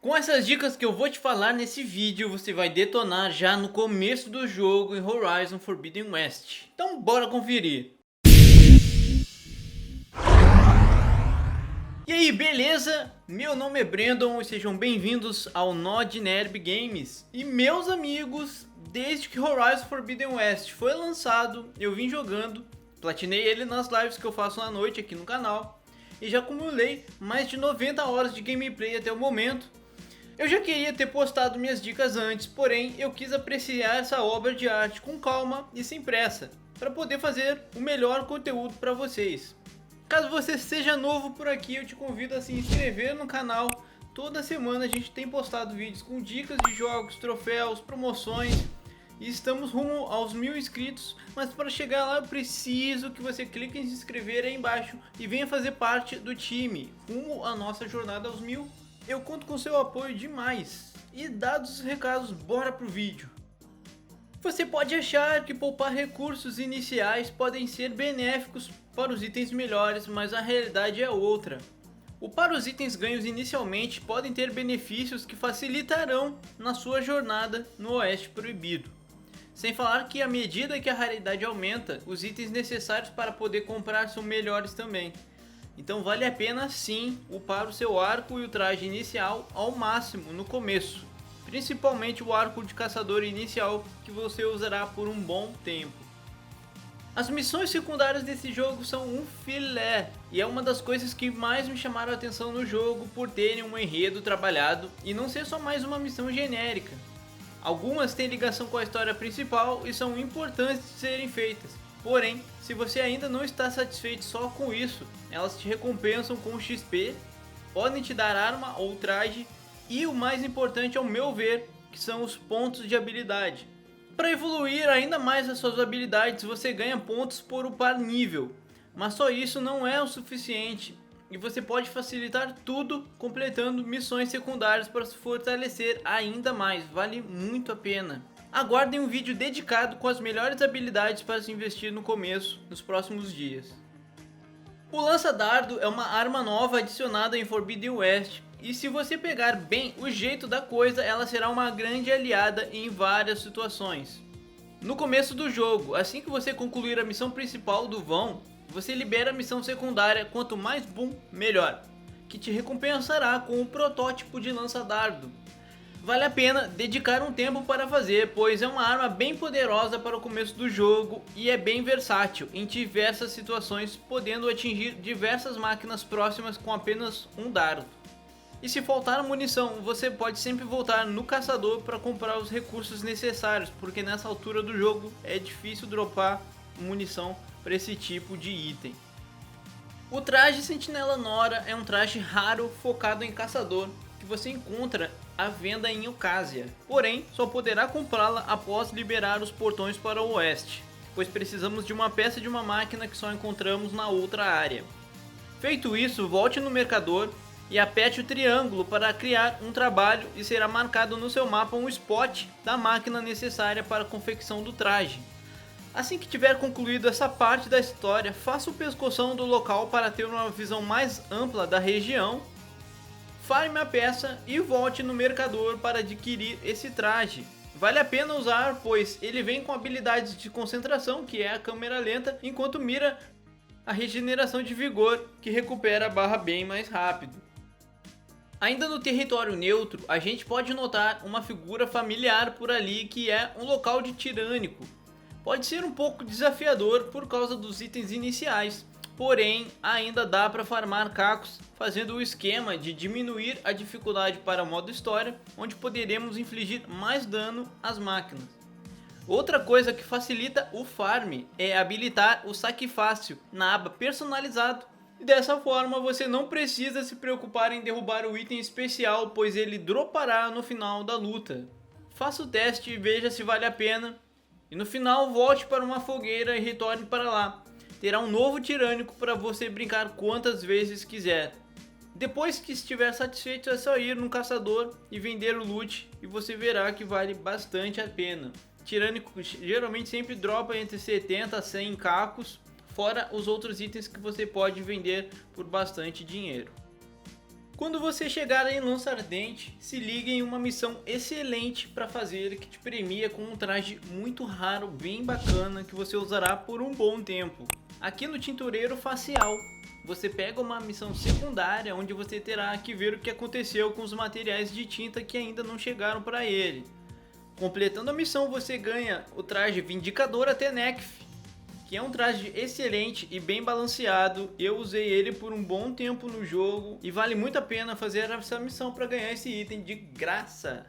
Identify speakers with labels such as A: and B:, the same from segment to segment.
A: Com essas dicas que eu vou te falar nesse vídeo, você vai detonar já no começo do jogo em Horizon Forbidden West. Então bora conferir. E aí, beleza? Meu nome é Brandon e sejam bem-vindos ao Nod Nerb Games. E meus amigos, desde que Horizon Forbidden West foi lançado, eu vim jogando, platinei ele nas lives que eu faço na noite aqui no canal e já acumulei mais de 90 horas de gameplay até o momento. Eu já queria ter postado minhas dicas antes, porém eu quis apreciar essa obra de arte com calma e sem pressa, para poder fazer o melhor conteúdo para vocês. Caso você seja novo por aqui, eu te convido a se inscrever no canal. Toda semana a gente tem postado vídeos com dicas de jogos, troféus, promoções e estamos rumo aos 1000 inscritos. Mas para chegar lá eu preciso que você clique em se inscrever aí embaixo e venha fazer parte do time rumo à nossa jornada aos 1000. Eu conto com seu apoio demais. E dados os recados, bora pro vídeo. Você pode achar que poupar recursos iniciais podem ser benéficos para os itens melhores, mas a realidade é outra. Upar os itens ganhos inicialmente podem ter benefícios que facilitarão na sua jornada no Oeste Proibido. Sem falar que à medida que a raridade aumenta, os itens necessários para poder comprar são melhores também. Então vale a pena sim upar o seu arco e o traje inicial ao máximo no começo. Principalmente o arco de caçador inicial, que você usará por um bom tempo. As missões secundárias desse jogo são um filé, e é uma das coisas que mais me chamaram a atenção no jogo por terem um enredo trabalhado e não ser só mais uma missão genérica. Algumas têm ligação com a história principal e são importantes de serem feitas. Porém, se você ainda não está satisfeito só com isso, elas te recompensam com XP, podem te dar arma ou traje e o mais importante ao meu ver, que são os pontos de habilidade. Para evoluir ainda mais as suas habilidades, você ganha pontos por upar nível, mas só isso não é o suficiente e você pode facilitar tudo completando missões secundárias para se fortalecer ainda mais, vale muito a pena. Aguardem um vídeo dedicado com as melhores habilidades para se investir no começo, nos próximos dias. O lança-dardo é uma arma nova adicionada em Forbidden West, e se você pegar bem o jeito da coisa, ela será uma grande aliada em várias situações. No começo do jogo, assim que você concluir a missão principal do vão, você libera a missão secundária, quanto mais boom, melhor, que te recompensará com o protótipo de lança-dardo. Vale a pena dedicar um tempo para fazer, pois é uma arma bem poderosa para o começo do jogo e é bem versátil em diversas situações, podendo atingir diversas máquinas próximas com apenas um dardo. E se faltar munição, você pode sempre voltar no caçador para comprar os recursos necessários, porque nessa altura do jogo é difícil dropar munição para esse tipo de item. O traje Sentinela Nora é um traje raro focado em caçador, que você encontra à venda em Ocásia, porém só poderá comprá-la após liberar os portões para o oeste, pois precisamos de uma peça de uma máquina que só encontramos na outra área. Feito isso, volte no mercador e aperte o triângulo para criar um trabalho e será marcado no seu mapa um spot da máquina necessária para a confecção do traje. Assim que tiver concluído essa parte da história, faça o pescoção do local para ter uma visão mais ampla da região. Farme a peça e volte no mercador para adquirir esse traje. Vale a pena usar, pois ele vem com habilidades de concentração, que é a câmera lenta, enquanto mira a regeneração de vigor, que recupera a barra bem mais rápido. Ainda no território neutro, a gente pode notar uma figura familiar por ali, que é um local de tirânico. Pode ser um pouco desafiador por causa dos itens iniciais, porém ainda dá para farmar cacos fazendo o esquema de diminuir a dificuldade para o modo história, onde poderemos infligir mais dano às máquinas. Outra coisa que facilita o farm é habilitar o saque fácil na aba personalizado, e dessa forma você não precisa se preocupar em derrubar o item especial, pois ele dropará no final da luta. Faça o teste e veja se vale a pena, e no final volte para uma fogueira e retorne para lá. Terá um novo tirânico para você brincar quantas vezes quiser. Depois que estiver satisfeito, é só ir no caçador e vender o loot, e você verá que vale bastante a pena. Tirânico geralmente sempre dropa entre 70 a 100 cacos, fora os outros itens que você pode vender por bastante dinheiro. Quando você chegar em Lança Ardente, se liga em uma missão excelente para fazer que te premia com um traje muito raro, bem bacana, que você usará por um bom tempo. Aqui no Tintureiro Facial, você pega uma missão secundária onde você terá que ver o que aconteceu com os materiais de tinta que ainda não chegaram para ele. Completando a missão, você ganha o traje Vindicadora Tenekth, que é um traje excelente e bem balanceado. Eu usei ele por um bom tempo no jogo e vale muito a pena fazer essa missão para ganhar esse item de graça.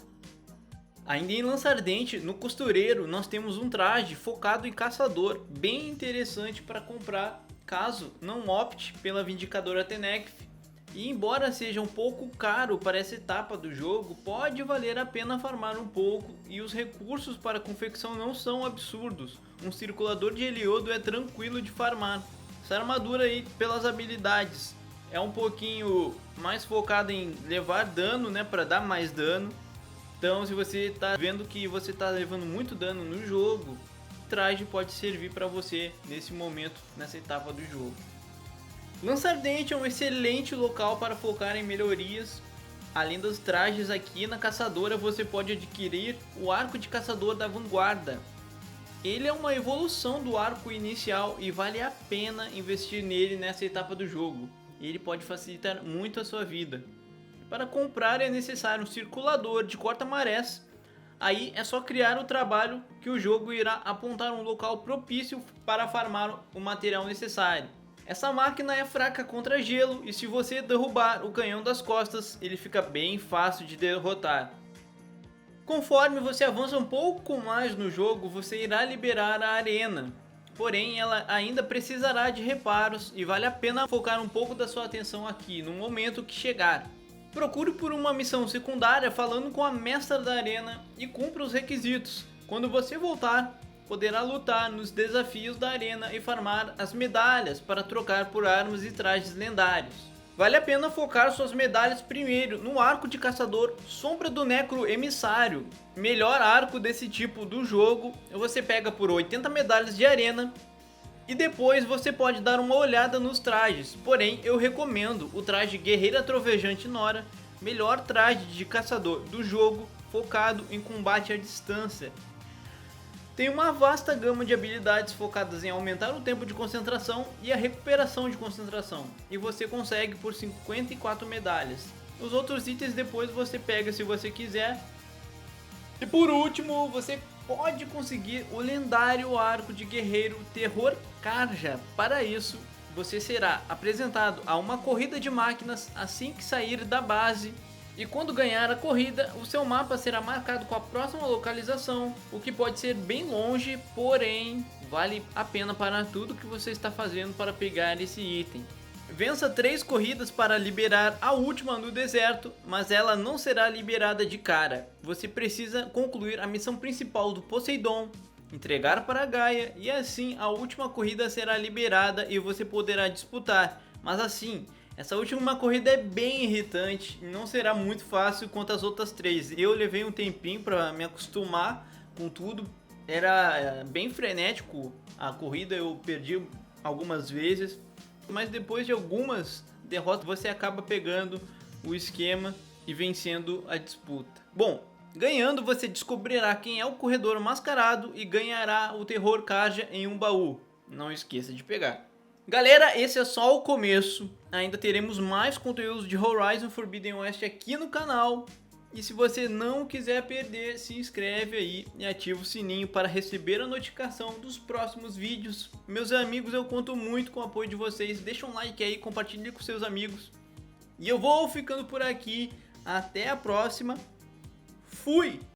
A: Ainda em Lança Ardente, no Costureiro, nós temos um traje focado em caçador, bem interessante para comprar caso não opte pela Vindicadora Tenekth. E embora seja um pouco caro para essa etapa do jogo, pode valer a pena farmar um pouco e os recursos para a confecção não são absurdos. Um circulador de Heliodo é tranquilo de farmar. Essa armadura aí, pelas habilidades, é um pouquinho mais focada em levar dano, né, para dar mais dano. Então se você está vendo que você está levando muito dano no jogo, o traje pode servir para você nesse momento, nessa etapa do jogo. Lança Ardente é um excelente local para focar em melhorias. Além dos trajes, aqui na Caçadora você pode adquirir o Arco de Caçador da Vanguarda. Ele é uma evolução do arco inicial e vale a pena investir nele nessa etapa do jogo. Ele pode facilitar muito a sua vida. Para comprar é necessário um circulador de corta-marés. Aí é só criar o trabalho que o jogo irá apontar um local propício para farmar o material necessário. Essa máquina é fraca contra gelo e se você derrubar o canhão das costas, ele fica bem fácil de derrotar. Conforme você avança um pouco mais no jogo, você irá liberar a arena. Porém, ela ainda precisará de reparos e vale a pena focar um pouco da sua atenção aqui no momento que chegar. Procure por uma missão secundária falando com a mestra da arena e cumpra os requisitos. Quando você voltar, poderá lutar nos desafios da arena e farmar as medalhas para trocar por armas e trajes lendários. Vale a pena focar suas medalhas primeiro no Arco de Caçador Sombra do Necro Emissário. Melhor arco desse tipo do jogo, você pega por 80 medalhas de arena e depois você pode dar uma olhada nos trajes. Porém, eu recomendo o traje Guerreira Trovejante Nora, melhor traje de caçador do jogo, focado em combate à distância. Tem uma vasta gama de habilidades focadas em aumentar o tempo de concentração e a recuperação de concentração, e você consegue por 54 medalhas. Os outros itens depois você pega se você quiser. E por último, você pode conseguir o lendário arco de guerreiro Terror Karja. Para isso, você será apresentado a uma corrida de máquinas assim que sair da base. E quando ganhar a corrida, o seu mapa será marcado com a próxima localização, o que pode ser bem longe, porém vale a pena para tudo que você está fazendo para pegar esse item. Vença 3 corridas para liberar a última no deserto, mas ela não será liberada de cara. Você precisa concluir a missão principal do Poseidon, entregar para Gaia e assim a última corrida será liberada e você poderá disputar, mas assim, essa última corrida é bem irritante e não será muito fácil quanto as outras 3. Eu levei um tempinho para me acostumar com tudo. Era bem frenético a corrida, eu perdi algumas vezes. Mas depois de algumas derrotas você acaba pegando o esquema e vencendo a disputa. Bom, ganhando você descobrirá quem é o corredor mascarado e ganhará o Terror Karja em um baú. Não esqueça de pegar. Galera, esse é só o começo, ainda teremos mais conteúdos de Horizon Forbidden West aqui no canal. E se você não quiser perder, se inscreve aí e ativa o sininho para receber a notificação dos próximos vídeos. Meus amigos, eu conto muito com o apoio de vocês, deixa um like aí, compartilhe com seus amigos. E eu vou ficando por aqui, até a próxima, fui!